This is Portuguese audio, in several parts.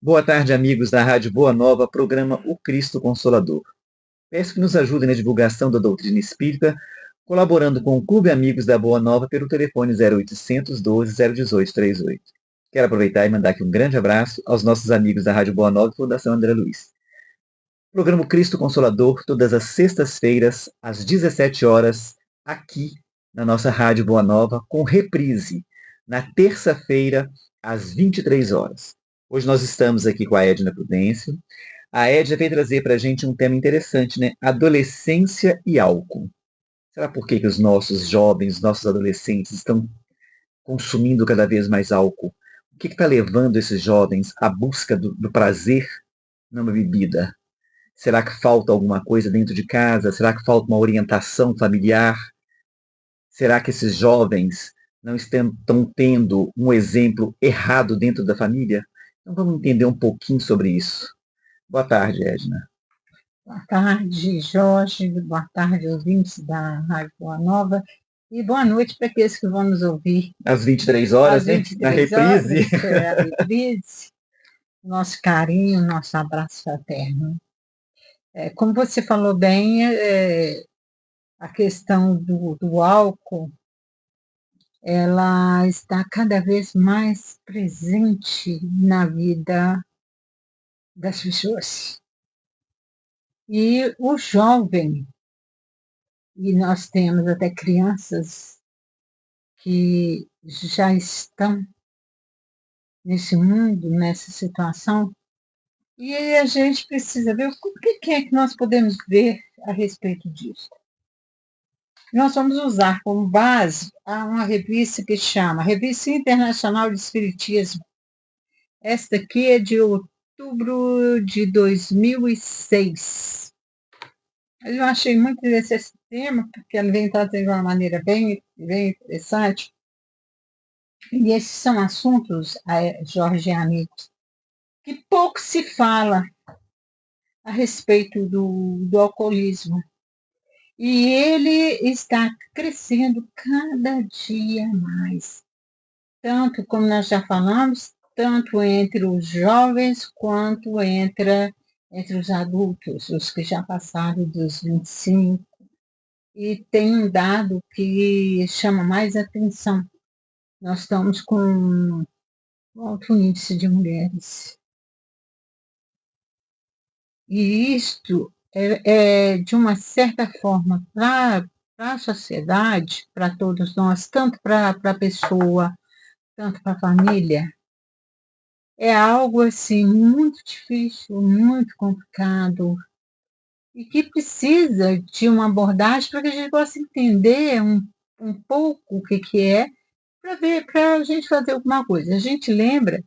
Boa tarde, amigos da Rádio Boa Nova, programa O Cristo Consolador. Peço que nos ajudem na divulgação da doutrina espírita, colaborando com o Clube Amigos da Boa Nova pelo telefone 0800 12 018 38. Quero aproveitar e mandar aqui um grande abraço aos nossos amigos da Rádio Boa Nova e Fundação André Luiz. Programa O Cristo Consolador, todas as sextas-feiras, às 17 horas, aqui na nossa Rádio Boa Nova, com reprise, na terça-feira, às 23 horas. Hoje nós estamos aqui com a Edna Prudêncio. A Edna veio trazer para a gente um tema interessante, né? Adolescência e álcool. Será por que os nossos jovens, nossos adolescentes estão consumindo cada vez mais álcool? O que está levando esses jovens à busca do prazer numa bebida? Será que falta alguma coisa dentro de casa? Será que falta uma orientação familiar? Será que esses jovens não estão tendo um exemplo errado dentro da família? Então vamos entender um pouquinho sobre isso. Boa tarde, Edna. Boa tarde, Jorge. Boa tarde, ouvintes da Rádio Boa Nova. E boa noite para aqueles que vão nos ouvir. Às 23 horas, às 23 na reprise. Horas, a reprise. Nosso carinho, nosso abraço fraterno. Como você falou bem, a questão do álcool, ela está cada vez mais presente na vida das pessoas. E o jovem, e nós temos até crianças que já estão nesse mundo, nessa situação, e aí a gente precisa ver o que é que nós podemos ver a respeito disso. Nós vamos usar como base uma revista que chama Revista Internacional de Espiritismo. Esta aqui é de outubro de 2006. Eu achei muito interessante esse tema, porque ele vem tratando de uma maneira bem interessante. E esses são assuntos, Jorge e amigos, que pouco se fala a respeito do alcoolismo. E ele está crescendo cada dia mais. Tanto, como nós já falamos, tanto entre os jovens quanto entre os adultos, os que já passaram dos 25. E tem um dado que chama mais atenção. Nós estamos com um alto índice de mulheres. E isto de uma certa forma, para a sociedade, para todos nós, tanto para a pessoa, tanto para a família, é algo assim muito difícil, muito complicado, e que precisa de uma abordagem para que a gente possa entender um pouco o que é, para a gente fazer alguma coisa. A gente lembra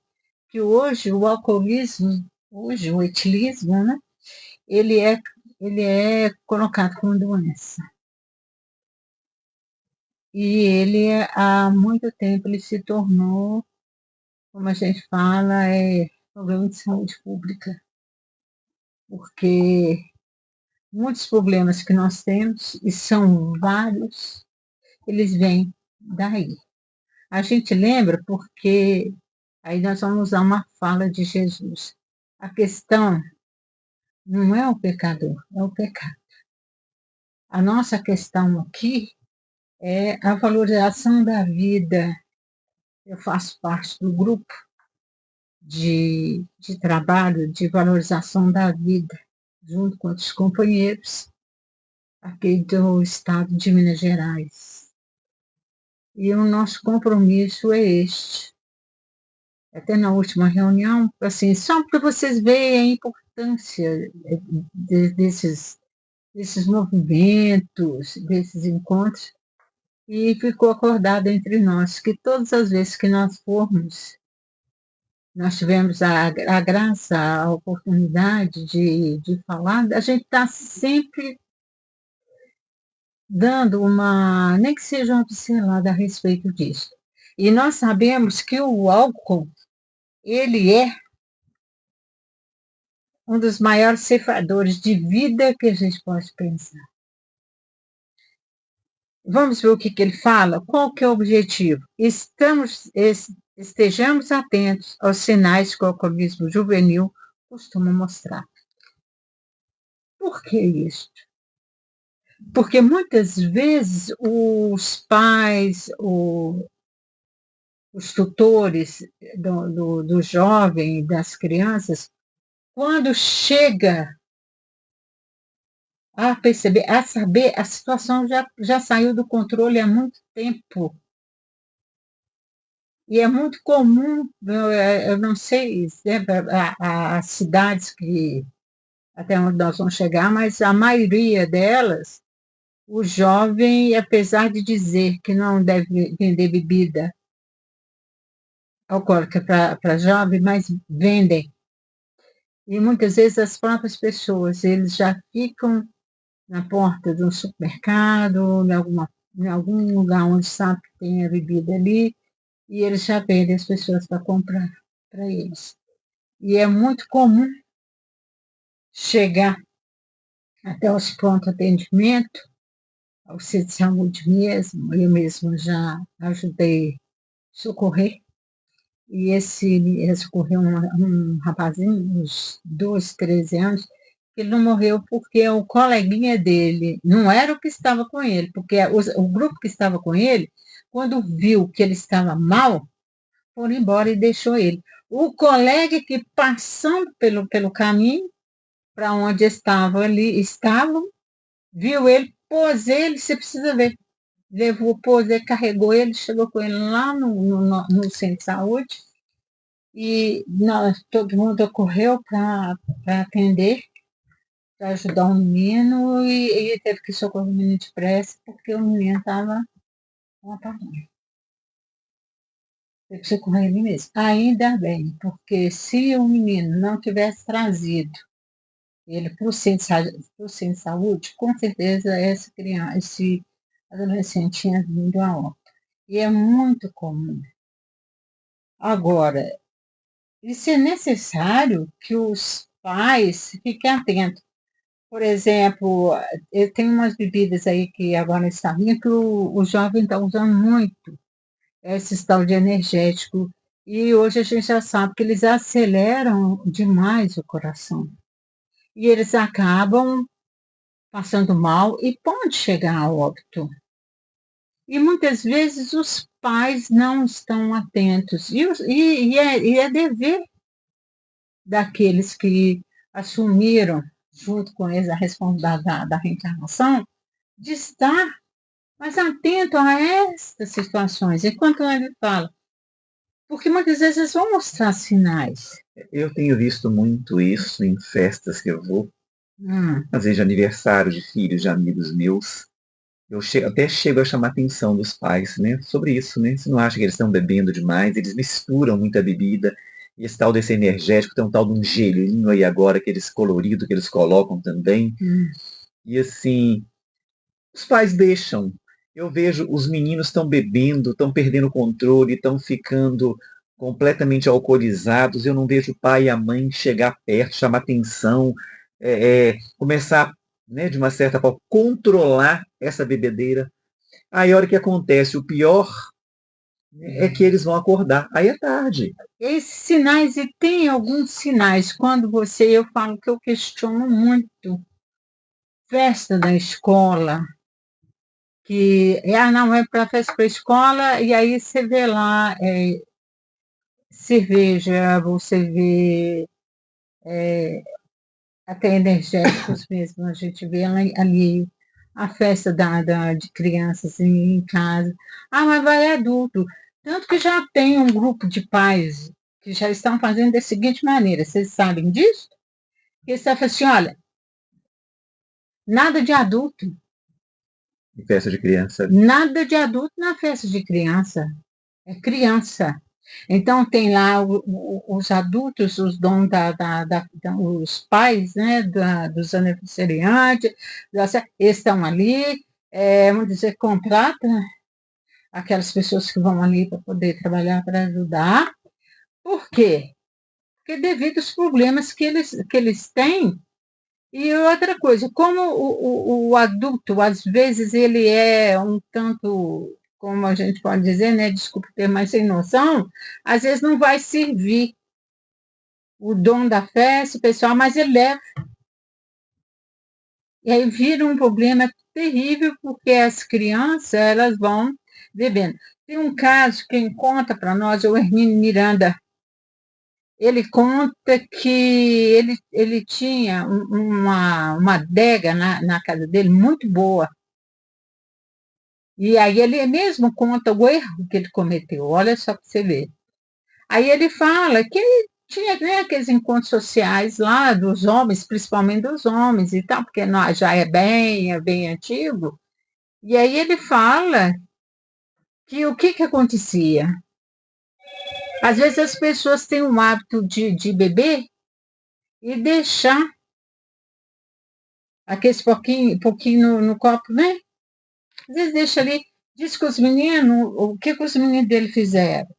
que hoje o alcoolismo, o etilismo, né, ele é colocado como doença. E ele, há muito tempo, ele se tornou, como a gente fala, problema de saúde pública. Porque muitos problemas que nós temos, e são vários, eles vêm daí. A gente lembra porque, aí nós vamos usar uma fala de Jesus. A questão não é o pecador, é o pecado. A nossa questão aqui é a valorização da vida. Eu faço parte do grupo de trabalho de valorização da vida, junto com outros companheiros aqui do estado de Minas Gerais. E o nosso compromisso é este. Até na última reunião, assim, só para vocês verem a importância desses movimentos, desses encontros, e ficou acordado entre nós que todas as vezes que nós formos, nós tivemos a graça, a oportunidade de falar, a gente está sempre dando nem que seja uma pincelada a respeito disso. E nós sabemos que o álcool, ele é um dos maiores ceifadores de vida que a gente pode pensar. Vamos ver o que ele fala? Qual que é o objetivo? estejamos atentos aos sinais que o alcoolismo juvenil costuma mostrar. Por que isso? Porque muitas vezes os pais, os tutores do jovem, das crianças, quando chega a perceber, a saber, a situação já saiu do controle há muito tempo. E é muito comum, eu não sei, né, as cidades que até onde nós vamos chegar, mas a maioria delas, o jovem, apesar de dizer que não deve vender bebida alcoólica para jovem, mas vendem. E muitas vezes as próprias pessoas, eles já ficam na porta de um supermercado, em algum lugar onde sabe que tem a bebida ali, e eles já vendem as pessoas para comprar para eles. E é muito comum chegar até os pronto atendimento, ao centro de saúde mesmo, eu mesmo já ajudei a socorrer, e socorreu um rapazinho, uns 12, 13 anos, que ele não morreu porque o coleguinha dele, não era o que estava com ele, porque o grupo que estava com ele, quando viu que ele estava mal, foram embora e deixou ele. O colega que passando pelo caminho, para onde estavam, viu ele, pôs ele, você precisa ver, levou, pôs ele, carregou ele, chegou com ele lá no centro de saúde, e todo mundo correu para atender, para ajudar o menino, e ele teve que socorrer o menino depressa, porque o menino estava apagado. Teve que socorrer ele mesmo. Ainda bem, porque se o menino não tivesse trazido ele para o centro de saúde, com certeza essa criança, esse adolescente tinha vindo a óbito. E é muito comum. Agora, isso é necessário que os pais fiquem atentos. Por exemplo, tem umas bebidas aí que agora está vindo que o jovem está usando muito, esse tal de energético. E hoje a gente já sabe que eles aceleram demais o coração. E eles acabam passando mal e pode chegar a óbito. E muitas vezes os pais não estão atentos. E é dever daqueles que assumiram, junto com eles, a responsabilidade da reencarnação, de estar mais atento a estas situações. Enquanto ele fala, porque muitas vezes eles vão mostrar sinais. Eu tenho visto muito isso em festas que eu vou, às vezes de aniversário de filhos, de amigos meus. Eu até chego a chamar a atenção dos pais, né, sobre isso, né? Você não acha que eles estão bebendo demais? Eles misturam muita bebida. E esse tal desse energético, tem um tal de um gelinho aí agora, aqueles coloridos que eles colocam também. E assim, os pais deixam. Eu vejo os meninos estão bebendo, estão perdendo o controle, estão ficando completamente alcoolizados. Eu não vejo o pai e a mãe chegar perto, chamar atenção, começar, né, de uma certa forma, controlar essa bebedeira. Aí a hora que acontece o pior é que eles vão acordar. Aí é tarde. Esses sinais, e tem alguns sinais, eu falo que eu questiono muito. Festa da escola, que não é para festa para escola, e aí você vê lá cerveja, você vê até energéticos mesmo, a gente vê ali a festa de crianças em casa. Mas vai adulto. Tanto que já tem um grupo de pais que já estão fazendo da seguinte maneira, vocês sabem disso? Que eles estão falando assim, olha, nada de adulto. Em festa de criança. Nada de adulto na festa de criança. É criança. Então, tem lá os adultos, os donos os pais, né, dos aniversariantes, estão ali, vamos dizer, contratam aquelas pessoas que vão ali para poder trabalhar, para ajudar. Por quê? Porque devido aos problemas que eles têm. E outra coisa, como o adulto, às vezes, ele é um tanto como a gente pode dizer, né, desculpa ter mais sem noção, às vezes não vai servir o dom da fé, esse pessoal, mas ele leva. E aí vira um problema terrível, porque as crianças, elas vão bebendo. Tem um caso, quem conta para nós é o Hermínio Miranda. Ele conta que ele tinha uma adega na casa dele muito boa. E aí ele mesmo conta o erro que ele cometeu. Olha só para você ver. Aí ele fala que ele tinha, né, aqueles encontros sociais lá dos homens, principalmente dos homens e tal, porque nós já é bem antigo. E aí ele fala que o que acontecia? Às vezes as pessoas têm o hábito de beber e deixar aquele pouquinho no copo, né? Às vezes deixa ali. Diz que os meninos, o que os meninos dele fizeram?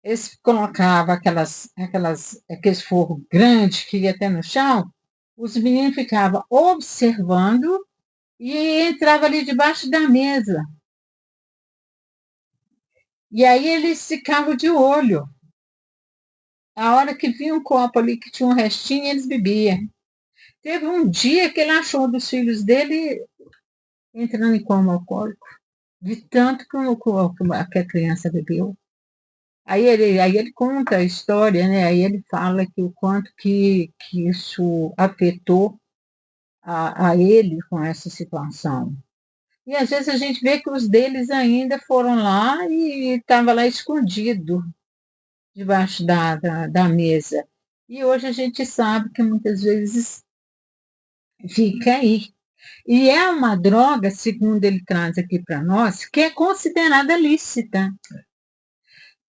Eles colocavam aqueles forros grandes que ia até no chão, os meninos ficavam observando e entravam ali debaixo da mesa. E aí eles ficavam de olho. A hora que vinha um copo ali que tinha um restinho, eles bebiam. Teve um dia que ele achou dos filhos dele entrando em coma alcoólico, de tanto que a criança bebeu. Aí ele conta a história, né? Aí ele fala que o quanto que isso afetou a ele com essa situação. E às vezes a gente vê que os deles ainda foram lá e estava lá escondido debaixo da mesa. E hoje a gente sabe que muitas vezes fica aí. E é uma droga, segundo ele traz aqui para nós, que é considerada lícita.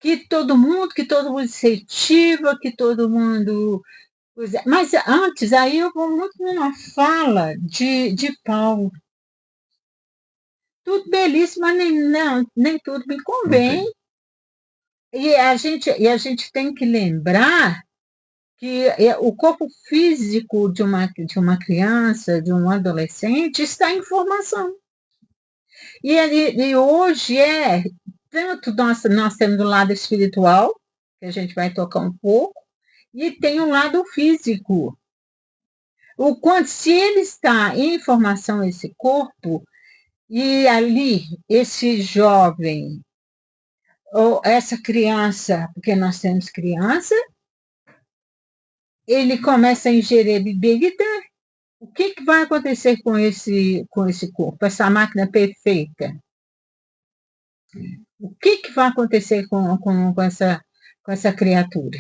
Que todo mundo incentiva, que todo mundo. Mas antes, aí eu vou muito numa fala de Paulo. Tudo belíssimo, mas nem tudo me convém. E a gente tem que lembrar que o corpo físico de uma criança, de um adolescente, está em formação. E hoje tanto nós temos o lado espiritual, que a gente vai tocar um pouco, e tem o lado físico. O quanto, se ele está em formação, esse corpo, e ali, esse jovem, ou essa criança, porque nós temos criança, ele começa a ingerir bebida, o que vai acontecer com esse corpo, essa máquina perfeita? O que vai acontecer com essa criatura?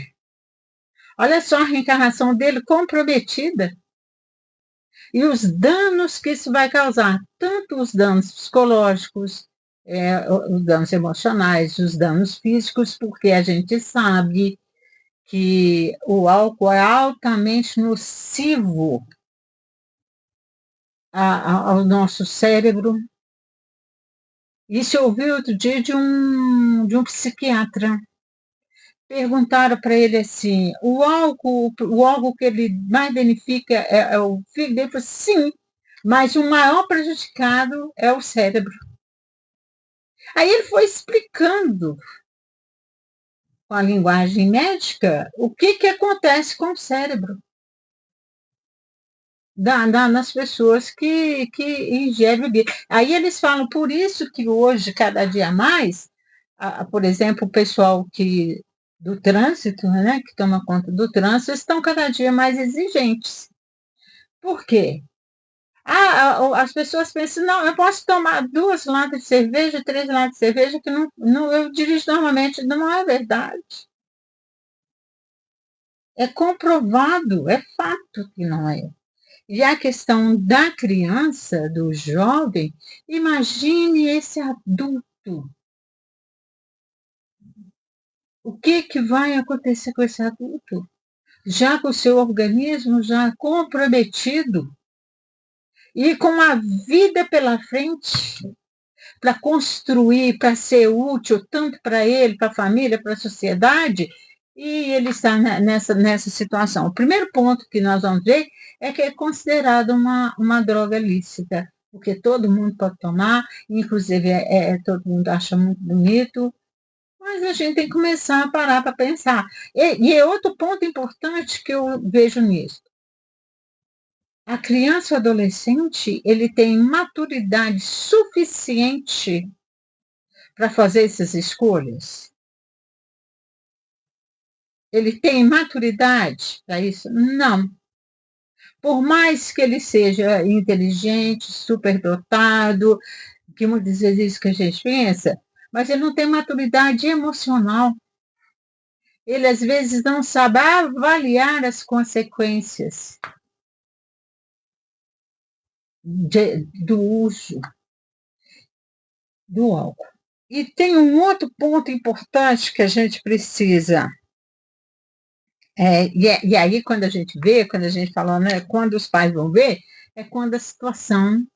Olha só a reencarnação dele comprometida. E os danos que isso vai causar, tanto os danos psicológicos, os danos emocionais, os danos físicos, porque a gente sabe que o álcool é altamente nocivo ao nosso cérebro. Isso eu ouvi outro dia de um psiquiatra. Perguntaram para ele assim, o álcool que ele mais danifica é o fígado? Ele falou, sim, mas o maior prejudicado é o cérebro. Aí ele foi explicando, com a linguagem médica, o que acontece com o cérebro nas pessoas que ingerem bebida. Aí eles falam, por isso que hoje, cada dia mais, por exemplo, o pessoal do trânsito, né, que toma conta do trânsito, estão cada dia mais exigentes. Por quê? As pessoas pensam, não, eu posso tomar 2 latas de cerveja, 3 latas de cerveja, que não, eu dirijo normalmente, não é verdade. É comprovado, é fato que não é. E a questão da criança, do jovem, imagine esse adulto. O que vai acontecer com esse adulto? Já com o seu organismo já comprometido e com a vida pela frente para construir, para ser útil tanto para ele, para a família, para a sociedade, e ele está nessa situação. O primeiro ponto que nós vamos ver é que é considerado uma droga lícita. porque todo mundo pode tomar, inclusive todo mundo acha muito bonito, mas a gente tem que começar a parar para pensar. E é outro ponto importante que eu vejo nisso. A criança ou adolescente, ele tem maturidade suficiente para fazer essas escolhas? Ele tem maturidade para isso? Não. Por mais que ele seja inteligente, superdotado, que muitas vezes é isso que a gente pensa, mas ele não tem maturidade emocional. Ele, às vezes, não sabe avaliar as consequências do uso do álcool. E tem um outro ponto importante que a gente precisa. E aí, quando a gente vê, quando a gente fala, né, quando os pais vão ver, é quando a situação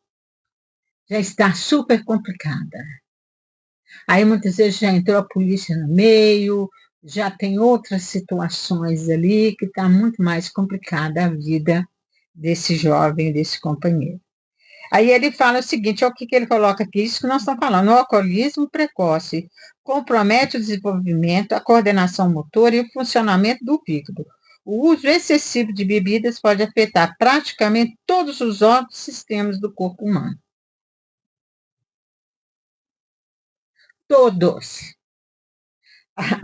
já está super complicada. Aí, muitas vezes, já entrou a polícia no meio, já tem outras situações ali que está muito mais complicada a vida desse jovem, desse companheiro. Aí ele fala o seguinte, olha o que ele coloca aqui, isso que nós estamos falando, o alcoolismo precoce compromete o desenvolvimento, a coordenação motora e o funcionamento do fígado. O uso excessivo de bebidas pode afetar praticamente todos os outros sistemas do corpo humano. Todos.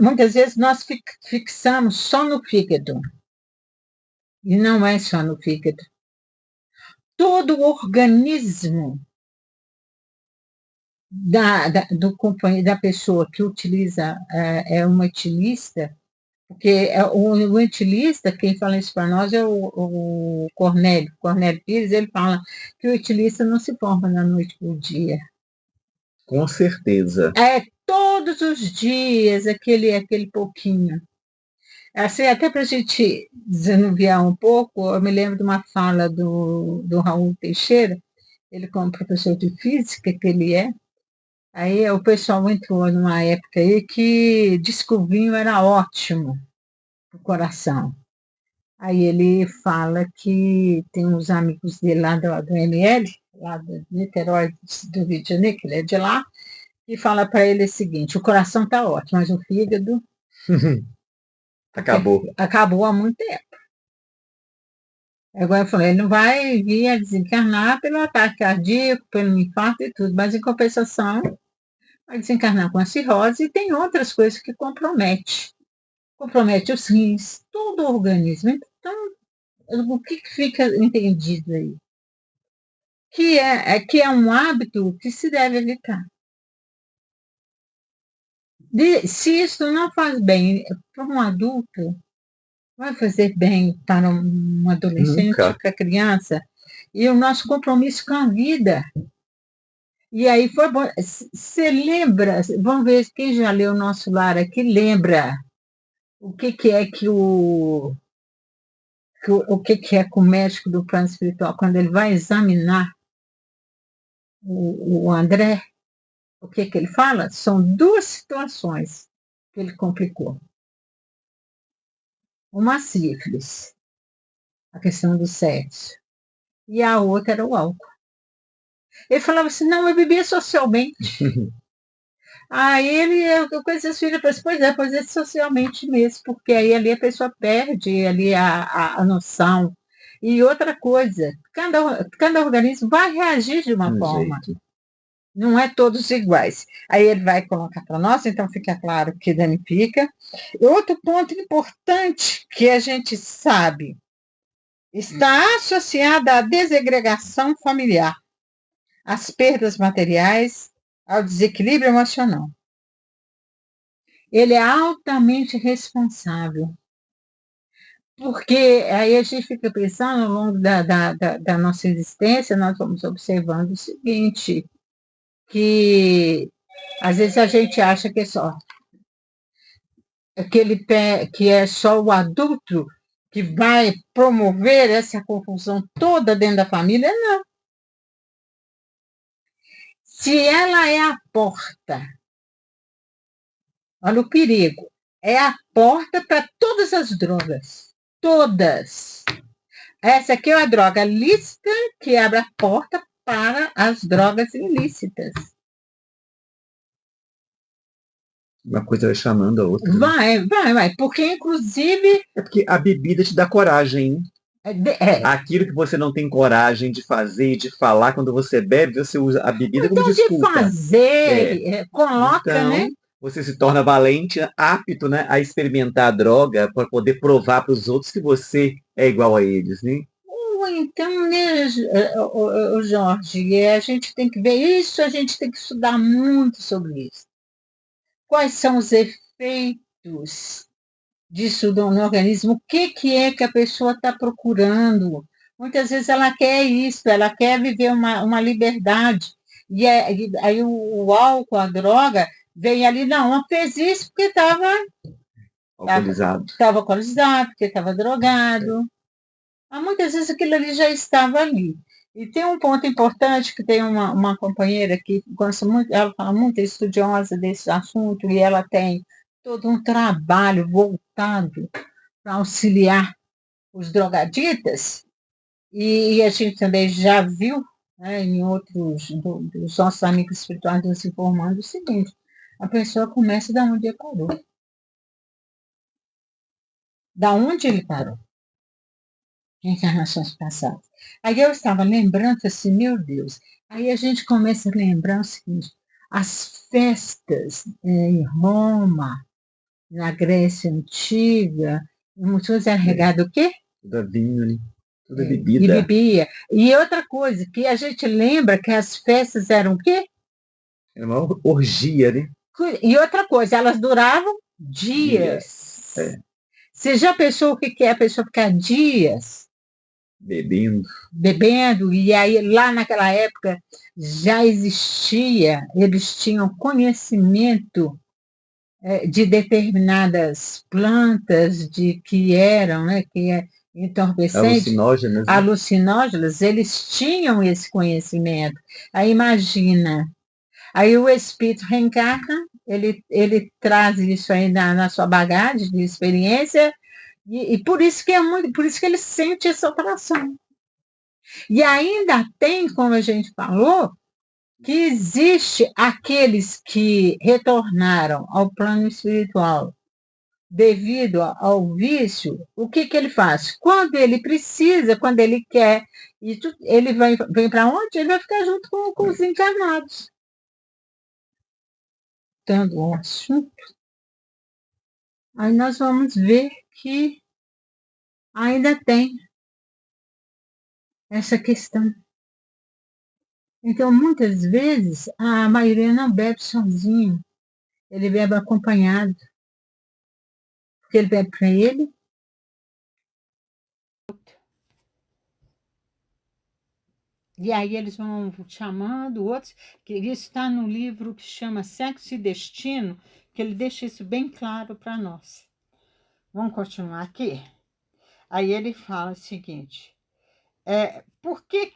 Muitas vezes nós fixamos só no fígado. E não é só no fígado. Todo o organismo do companheiro, da pessoa que utiliza, é uma etilista, porque o etilista, quem fala isso para nós é o Cornélio Pires, ele fala que o etilista não se forma da noite para o dia. Com certeza. É todos os dias, aquele pouquinho. Assim, até para a gente desanuviar um pouco, eu me lembro de uma fala do Raul Teixeira, ele como professor de física que ele é, aí o pessoal entrou numa época aí que diz que o vinho era ótimo para o coração. Aí ele fala que tem uns amigos dele lá do ML, lá de Niterói, do Rio de Janeiro, que ele é de lá, e fala para ele o seguinte, o coração está ótimo, mas o fígado acabou há muito tempo. Agora eu falei, ele não vai vir a desencarnar pelo ataque cardíaco, pelo infarto e tudo, mas em compensação vai desencarnar com a cirrose e tem outras coisas que compromete os rins, todo o organismo. Então, o que fica entendido aí? Que é um hábito que se deve evitar. Se isso não faz bem para um adulto, vai fazer bem para um adolescente, para a criança, e o nosso compromisso com a vida. E aí foi bom. Você lembra, vamos ver quem já leu o Nosso Lar aqui, lembra o que é que o que é que o médico do plano espiritual, quando ele vai examinar o André, o que ele fala? São duas situações que ele complicou. Uma sífilis, a questão do sexo, e a outra era o álcool. Ele falava assim, não, eu bebia socialmente. Aí eu conheci as filhas, pois é socialmente mesmo, porque aí ali a pessoa perde ali a noção. E outra coisa, cada organismo vai reagir de uma forma. Jeito. Não é todos iguais. Aí ele vai colocar para nós, então fica claro que danifica. Outro ponto importante que a gente sabe está associada à desagregação familiar, às perdas materiais, ao desequilíbrio emocional. Ele é altamente responsável. Porque aí a gente fica pensando, ao longo da nossa existência, nós vamos observando o seguinte, que às vezes a gente acha que é só que é só o adulto que vai promover essa confusão toda dentro da família, não. Se ela é a porta, olha o perigo, é a porta para todas as drogas. Todas. Essa aqui é uma droga lícita que abre a porta para as drogas ilícitas. Uma coisa vai chamando a outra. Vai, porque inclusive... É porque a bebida te dá coragem, hein? Aquilo que você não tem coragem de fazer e de falar quando você bebe, você usa a bebida como desculpa. De fazer, coloca, então, né? Você se torna valente, apto, né, a experimentar a droga para poder provar para os outros que você é igual a eles, né? Então, né, Jorge, a gente tem que ver isso, a gente tem que estudar muito sobre isso. Quais são os efeitos disso no organismo? O que é que a pessoa está procurando? Muitas vezes ela quer isso, ela quer viver uma liberdade. E aí o álcool, a droga, vem ali, não, fez isso porque estava Alcoolizado. alcoolizado, porque estava drogado. Mas muitas vezes aquilo ali já estava ali. E tem um ponto importante que tem uma companheira que gosta muito, ela fala muito, é estudiosa desse assunto, e ela tem todo um trabalho voltado para auxiliar os drogaditas. E a gente também já viu, né, em outros dos nossos amigos espirituais nos informando o seguinte: a pessoa começa da onde ele parou. Da onde ele parou? Encarnações passadas. Aí eu estava lembrando assim, meu Deus. Aí a gente começa a lembrar o seguinte: as festas em Roma, na Grécia Antiga, muitas vezes era regado o quê? Tudo é vinho, né? Tudo é E bebida. bebia. E outra coisa, que a gente lembra que as festas eram o quê? Era uma orgia, né? E outra coisa, elas duravam dias. É. Você já pensou o que é a pessoa ficar dias bebendo? E aí lá naquela época já existia, eles tinham conhecimento de determinadas plantas de que eram, né, que é entorpecentes, Alucinógenas, né? alucinógenas, eles tinham esse conhecimento. Aí imagina, aí o espírito reencarna, ele traz isso aí na sua bagagem de experiência, e por isso que é muito, por isso que ele sente essa atração. E ainda tem, como a gente falou, que existe aqueles que retornaram ao plano espiritual devido ao vício. O que ele faz? Quando ele precisa, quando ele quer, ele vem para onde? Ele vai ficar junto com os encarnados. Dando um assunto, aí nós vamos ver que ainda tem essa questão. Então, muitas vezes, a maioria não bebe sozinho, ele bebe acompanhado. Porque ele bebe para ele. E aí eles vão chamando outros, que isso está no livro que chama Sexo e Destino, que ele deixa isso bem claro para nós. Vamos continuar aqui? Aí ele fala o seguinte, por que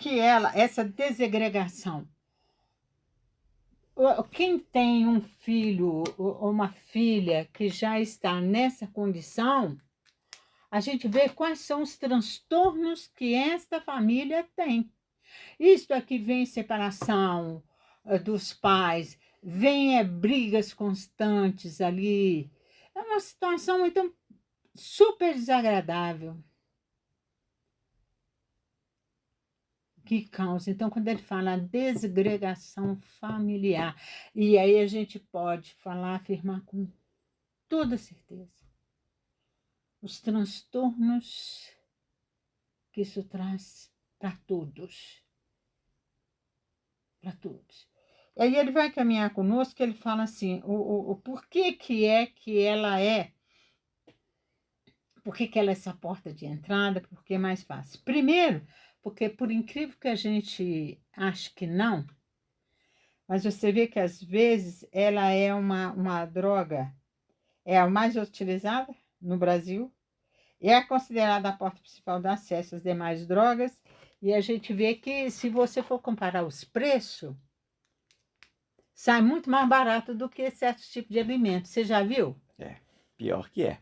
essa desegregação? Quem tem um filho ou uma filha que já está nessa condição, a gente vê quais são os transtornos que esta família tem. Isto aqui vem separação dos pais, vem brigas constantes ali. É uma situação, então, super desagradável. Que causa. Então, quando ele fala desgregação familiar, e aí a gente pode falar, afirmar com toda certeza, os transtornos que isso traz para todos. Para todos. Aí ele vai caminhar conosco, ele fala assim, o porquê que ela é, por que ela é essa porta de entrada, porque é mais fácil. Primeiro, porque por incrível que a gente ache que não, mas você vê que às vezes ela é uma droga, é a mais utilizada no Brasil, é considerada a porta principal de acesso às demais drogas, e a gente vê que se você for comparar os preços, sai muito mais barato do que certos tipos de alimentos. Você já viu? Pior que é.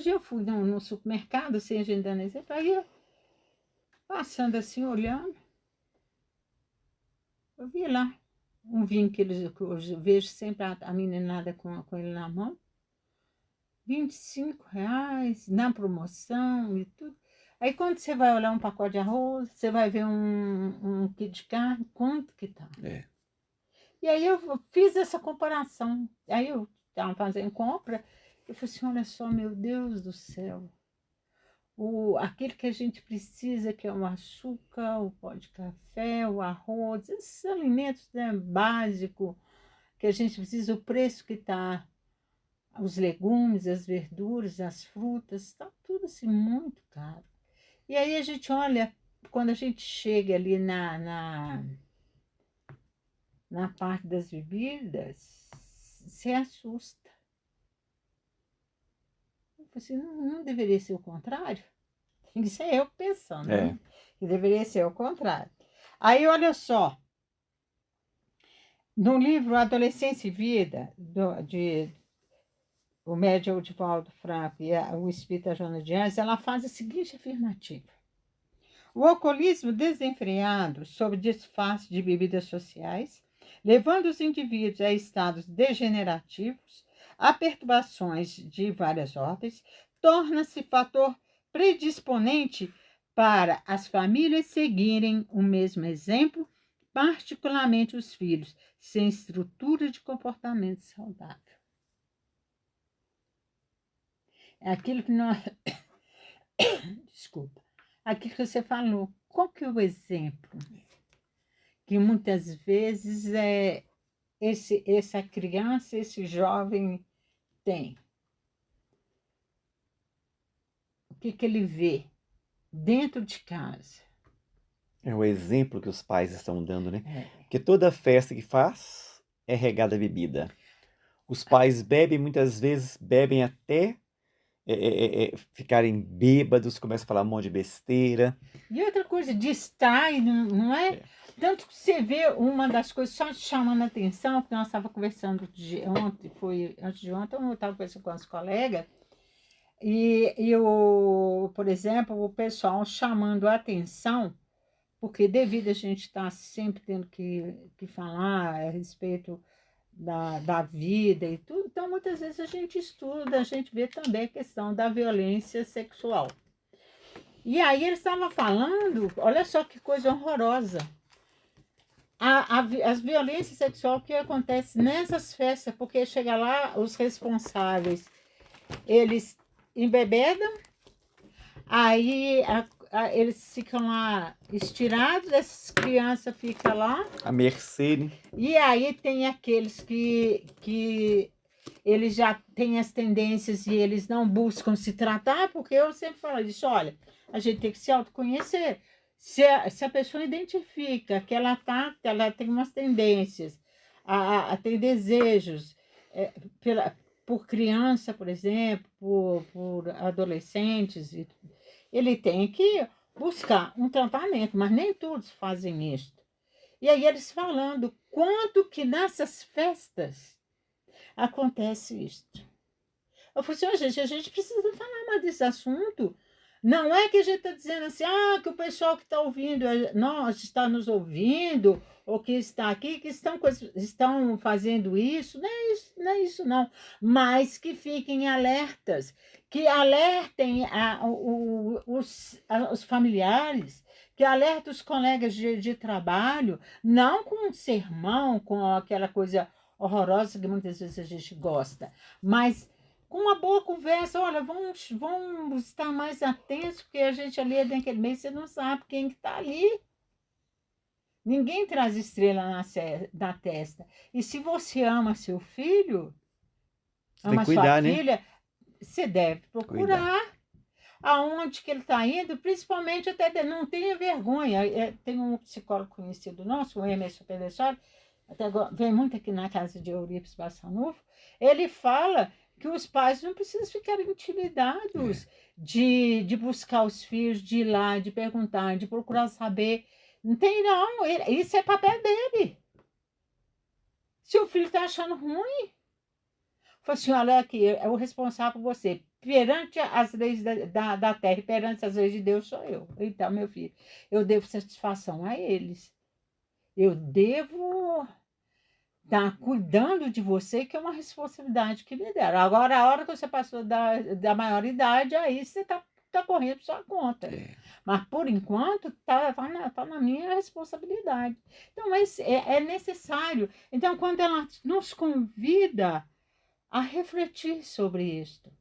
Eu fui no supermercado, sem agendar nesse país. Passando assim, olhando, eu vi lá um vinho que eu vejo sempre a meninada com ele na mão. R$ 25 na promoção e tudo. Aí quando você vai olhar um pacote de arroz, você vai ver um quilo de carne, quanto que tá? É. E aí eu fiz essa comparação. Aí eu estava fazendo compra, eu falei assim, olha só, meu Deus do céu. Aquilo que a gente precisa, que é o açúcar, o pó de café, o arroz, esses alimentos, né, básicos que a gente precisa, o preço que está, os legumes, as verduras, as frutas, está tudo assim muito caro. E aí a gente olha, quando a gente chega ali na parte das bebidas, se assusta. Eu falei assim, não deveria ser o contrário? Isso é eu pensando, É. né? Que deveria ser o contrário. Aí, olha só, no livro Adolescência e Vida, de o médium Divaldo Franco e o espírita Joana de Anjos, ela faz a seguinte afirmativa. O alcoolismo desenfreado, sob disfarce de bebidas sociais, levando os indivíduos a estados degenerativos, a perturbações de várias ordens, torna-se fator predisponente para as famílias seguirem o mesmo exemplo, particularmente os filhos, sem estrutura de comportamento saudável. É aquilo que nós... Desculpa. Aquilo que você falou. Qual que é o exemplo? Que muitas vezes essa criança, esse jovem tem. O que ele vê dentro de casa? É o exemplo que os pais estão dando, né? É. Porque toda festa que faz é regada a bebida. Os pais bebem, muitas vezes bebem até ficarem bêbados, começam a falar um monte de besteira. E outra coisa, distrai, não é? É. Tanto que você vê uma das coisas, só chamando a atenção, que nós estávamos conversando ontem, foi antes de ontem, eu estava conversando com as colegas, por exemplo, o pessoal chamando a atenção, porque devido a gente estar sempre tendo que falar a respeito da vida e tudo, então muitas vezes a gente estuda, a gente vê também a questão da violência sexual. E aí ele estava falando, olha só que coisa horrorosa, as violências sexuais que acontecem nessas festas, porque chega lá, os responsáveis, eles embebedam, aí eles ficam lá estirados, essas crianças ficam lá. A mercê, né? E aí tem aqueles que eles já têm as tendências e eles não buscam se tratar, porque eu sempre falo isso, olha, a gente tem que se autoconhecer. Se a pessoa identifica que ela tem umas tendências, tem desejos por criança, por exemplo, por adolescentes, ele tem que buscar um tratamento, mas nem todos fazem isso. E aí eles falando quanto que nessas festas acontece isso. Eu falei assim, gente, a gente precisa falar mais desse assunto. Não é que a gente está dizendo assim, que o pessoal que está ouvindo, nós está nos ouvindo, ou que está aqui, que estão fazendo isso, não é isso não. Mas que fiquem alertas, que alertem os familiares, que alertem os colegas de trabalho, não com um sermão, com aquela coisa horrorosa que muitas vezes a gente gosta, mas com uma boa conversa, olha, vamos estar mais atentos, porque a gente ali naquele mês, você não sabe quem que está ali. Ninguém traz estrela na testa. E se você ama seu filho, Você tem ama que sua cuidar, né? filha, você deve procurar. Cuidar. Aonde que ele está indo, principalmente até não tenha vergonha. Tem um psicólogo conhecido nosso, o Emerson Pedesoli, até agora, vem muito aqui na casa de Eurípides Bassanufo, ele fala que os pais não precisam ficar intimidados de buscar os filhos, de ir lá, de perguntar, de procurar saber. Não tem não, isso é papel dele. Se o filho está achando ruim, fala assim, olha aqui, é o responsável por você. perante as leis da terra e perante as leis de Deus sou eu. Então, meu filho, eu devo satisfação a eles. Eu devo estar cuidando de você, que é uma responsabilidade que me deram. Agora, a hora que você passou da maioridade, aí você tá correndo por sua conta. É. Mas, por enquanto, tá na minha responsabilidade. Então, mas é necessário. Então, quando ela nos convida a refletir sobre isto,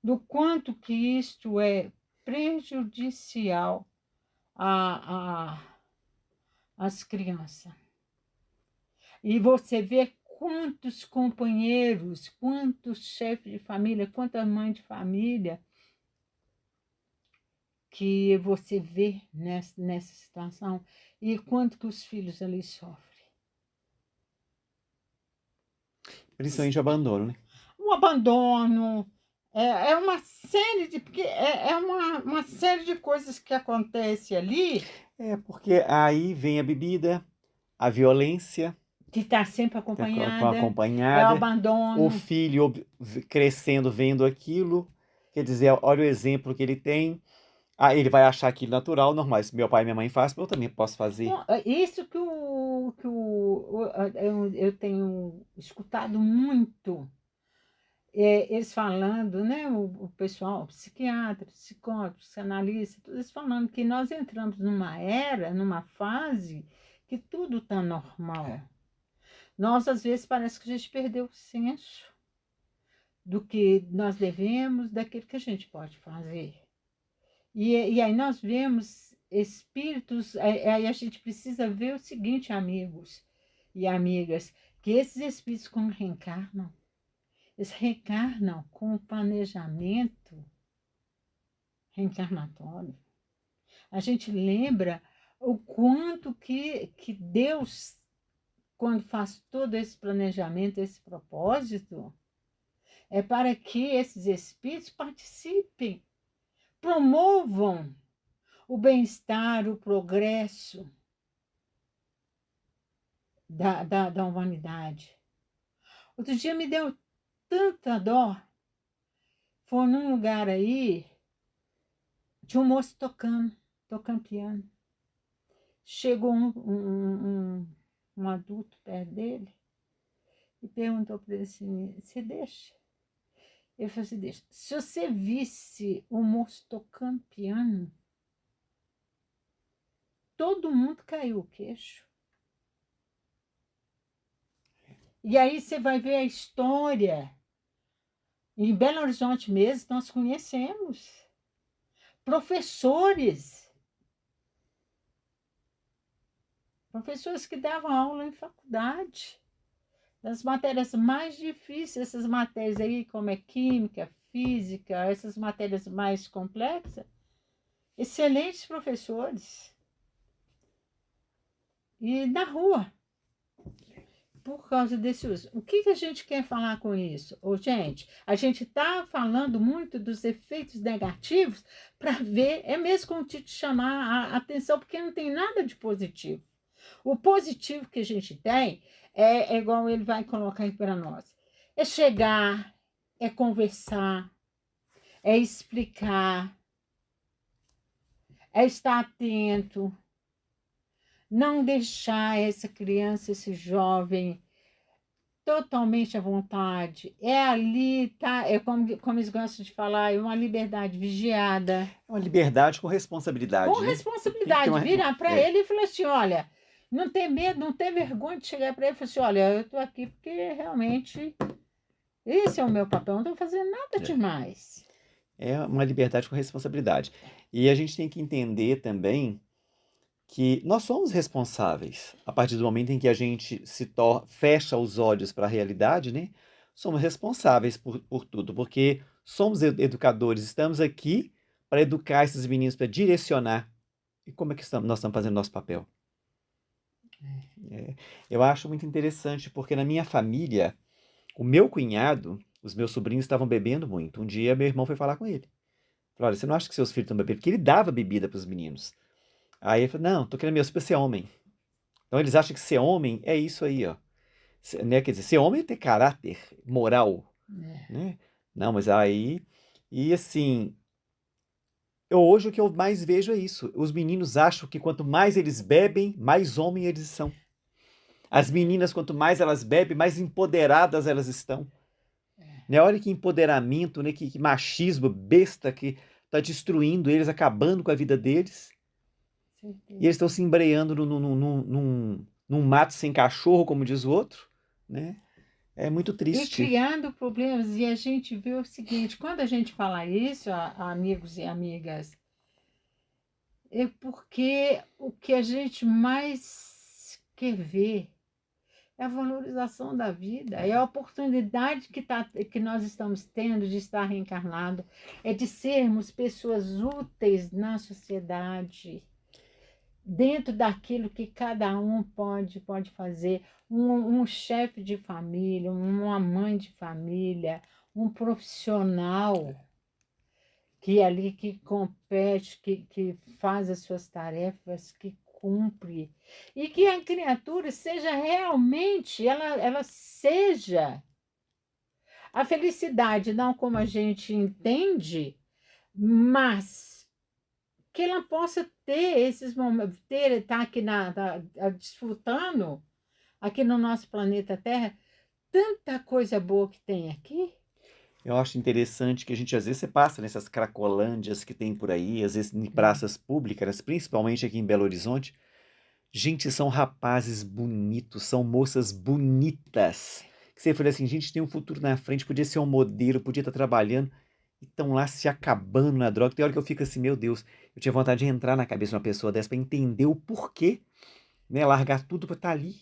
do quanto que isto é prejudicial às crianças. E você vê quantos companheiros, quantos chefes de família, quantas mães de família que você vê nessa situação e quanto que os filhos ali sofrem. Principalmente o abandono, né? O abandono, é uma série de, porque é uma série de coisas que acontece ali É porque aí vem a bebida, a violência, que está sempre com acompanhada, é o acompanhada, o abandono. filho crescendo vendo aquilo, quer dizer, olha o exemplo que ele tem. Ah, ele vai achar aquilo natural, normal. Se meu pai e minha mãe fazem, eu também posso fazer. Bom, isso eu tenho escutado muito, eles falando, né, o pessoal, o psiquiatra, psicólogo, psicanalista, todos eles falando que nós entramos numa era, numa fase que tudo está normal. Nós, às vezes, parece que a gente perdeu o senso do que nós devemos, daquilo que a gente pode fazer. E aí nós vemos espíritos, aí a gente precisa ver o seguinte, amigos e amigas, que esses espíritos, quando reencarnam, eles reencarnam com o planejamento reencarnatório. A gente lembra o quanto que Deus, quando faz todo esse planejamento, esse propósito, é para que esses espíritos participem, promovam o bem-estar, o progresso da humanidade. Outro dia me deu tanta dó. Foi num lugar aí, tinha um moço tocando piano. Chegou um adulto perto dele e perguntou para ele assim, você deixa? Ele falou assim, deixa. Se você visse o moço tocando piano, todo mundo caiu o queixo. E aí você vai ver a história. Em Belo Horizonte mesmo, nós conhecemos professores que davam aula em faculdade, das matérias mais difíceis, essas matérias aí, como é química, física, essas matérias mais complexas, excelentes professores. E na rua, por causa desse uso. O que a gente quer falar com isso? Gente, a gente está falando muito dos efeitos negativos para ver, é mesmo como te chamar a atenção, porque não tem nada de positivo. O positivo que a gente tem é igual ele vai colocar aí para nós. É chegar, é conversar, é explicar, é estar atento, não deixar essa criança, esse jovem totalmente à vontade. É ali, tá? É como eles gostam de falar, é uma liberdade vigiada. É uma liberdade com responsabilidade, Com né? Tem que ter responsabilidade. Virar para ele e falar assim: olha, não tem medo, não tem vergonha de chegar para ele e falar assim: olha, eu estou aqui porque realmente esse é o meu papel, não estou fazendo nada demais. É uma liberdade com responsabilidade. E a gente tem que entender também que nós somos responsáveis. A partir do momento em que a gente fecha os olhos para a realidade, né? Somos responsáveis por tudo, porque somos educadores, estamos aqui para educar esses meninos, para direcionar. E como é que nós estamos fazendo nosso papel? Eu acho muito interessante, porque na minha família, o meu cunhado, os meus sobrinhos estavam bebendo muito. Um dia meu irmão foi falar com ele. Falou, olha, você não acha que seus filhos estão bebendo? Porque ele dava bebida para os meninos. Aí ele falou, não, tô querendo meu filho ser homem. Então eles acham que ser homem é isso aí, ó. Né? Quer dizer, ser homem é ter caráter moral. É, né? Não, mas aí... E assim, hoje o que eu mais vejo é isso. Os meninos acham que quanto mais eles bebem, mais homem eles são. As meninas, quanto mais elas bebem, mais empoderadas elas estão. Né? Olha que empoderamento, né? Que machismo besta que está destruindo eles, acabando com a vida deles. E eles certeza. estão se embreando num mato sem cachorro, como diz o outro. Né? É muito E triste. criando problemas, e a gente vê o seguinte, quando a gente fala isso, a amigos e amigas, é porque o que a gente mais quer ver é a valorização da vida, é a oportunidade que nós estamos tendo de estar reencarnado, é de sermos pessoas úteis na sociedade, dentro daquilo que cada um pode fazer, um chefe de família, uma mãe de família, um profissional que ali que compete, que faz as suas tarefas, que cumpre, e que a criatura seja realmente, ela seja a felicidade, não como a gente entende, mas que ela possa ter esses momentos, estar aqui desfrutando aqui no nosso planeta Terra, tanta coisa boa que tem aqui. Eu acho interessante que a gente, às vezes, você passa nessas cracolândias que tem por aí, às vezes em praças públicas, principalmente aqui em Belo Horizonte. Gente, são rapazes bonitos, são moças bonitas. Que você fala assim, gente, tem um futuro na frente, podia ser um modelo, podia estar trabalhando, e estão lá se acabando na droga. Tem hora que eu fico assim, meu Deus, eu tinha vontade de entrar na cabeça de uma pessoa dessa para entender o porquê, né? Largar tudo para estar ali.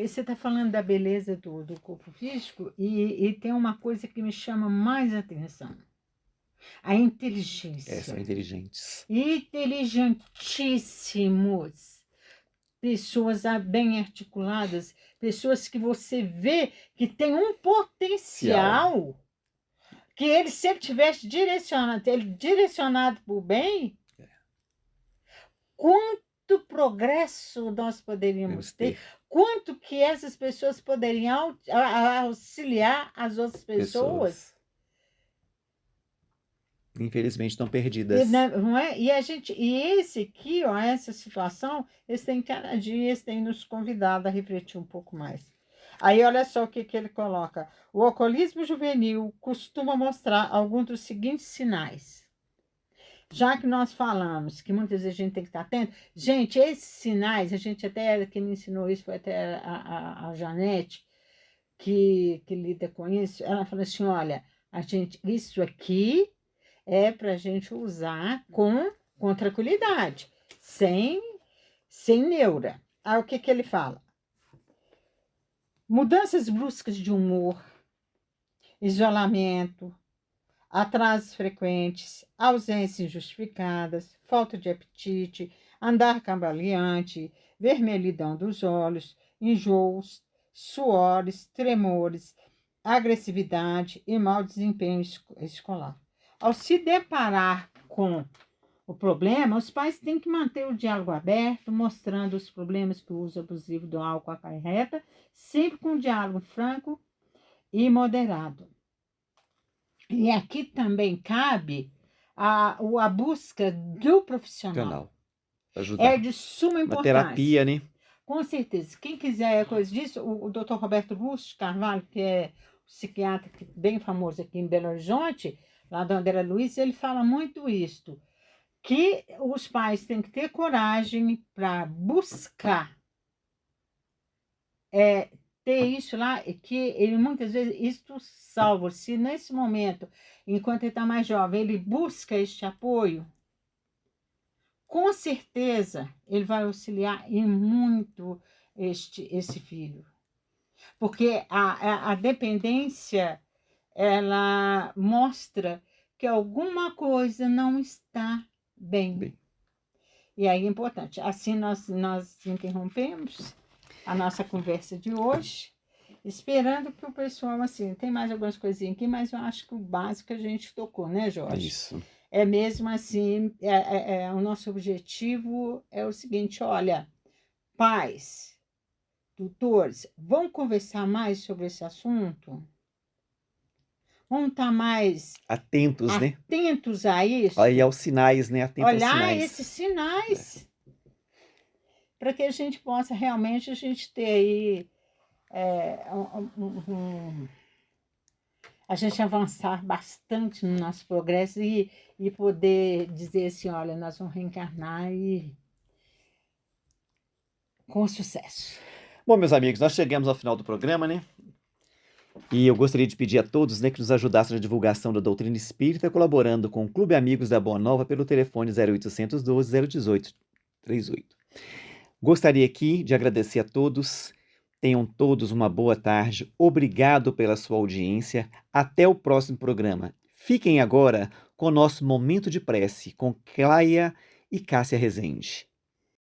Você está falando da beleza do corpo físico, e tem uma coisa que me chama mais atenção: a É, são inteligência. inteligentes. Inteligentíssimos, pessoas bem articuladas, pessoas que você vê que tem um Cial. potencial que ele, se ele tivesse direcionado para o bem, quanto progresso nós poderíamos Podemos ter, ter quanto que essas pessoas poderiam auxiliar as outras pessoas. pessoas. Infelizmente estão E, perdidas. né, não é? E a gente, e esse aqui, ó, essa situação, eles têm cada dia, eles têm nos convidado a refletir um pouco mais. Aí olha só o que, que ele coloca. O alcoolismo juvenil costuma mostrar alguns dos seguintes sinais. Já que nós falamos que muitas vezes a gente tem que estar atento, gente, esses sinais, a gente até, quem me ensinou isso foi até a Janete, que lida com isso, ela falou assim, olha, a gente, isso aqui é para a gente usar com tranquilidade, sem neura. Aí o que, que ele fala? Mudanças bruscas de humor, isolamento, atrasos frequentes, ausências injustificadas, falta de apetite, andar cambaleante, vermelhidão dos olhos, enjoos, suores, tremores, agressividade e mau desempenho escolar. Ao se deparar com o problema, os pais têm que manter o diálogo aberto, mostrando os problemas que o uso abusivo do álcool acarreta, sempre com um diálogo franco e moderado. E aqui também cabe a busca do profissional. Canal. Pra É ajudar. de suma Uma importância. terapia, né? Com certeza. Quem quiser coisa disso, o Dr. Roberto Lúcio Carvalho, que é psiquiatra bem famoso aqui em Belo Horizonte, lá do André Luiz, ele fala muito isto, que os pais têm que ter coragem para buscar ter isso lá, que ele muitas vezes isto salva. Se nesse momento, enquanto ele está mais jovem, ele busca este apoio, com certeza ele vai auxiliar em muito esse filho. Porque a dependência, ela mostra que alguma coisa não está bem. Bem, E aí é importante. Assim nós interrompemos a nossa conversa de hoje, esperando que o pessoal, assim, tem mais algumas coisinhas aqui, mas eu acho que o básico a gente tocou, né, é Jorge? isso. É mesmo assim, o nosso objetivo é o seguinte, olha, pais, tutores, vamos conversar mais sobre esse assunto? Vamos estar mais Atentos, né? atentos a isso, Aí aos sinais, né? Atentos aos olhar sinais. esses sinais, para que a gente possa realmente ter aí a gente avançar bastante no nosso progresso e poder dizer assim, olha, nós vamos reencarnar e com sucesso. Bom, meus amigos, nós chegamos ao final do programa, né? E eu gostaria de pedir a todos, né, que nos ajudassem na divulgação da doutrina espírita, colaborando com o Clube Amigos da Boa Nova pelo telefone 0800 12 018 38. Gostaria aqui de agradecer a todos. Tenham todos uma boa tarde. Obrigado pela sua audiência. Até o próximo programa. Fiquem agora com o nosso momento de prece com Cláia e Cássia Rezende.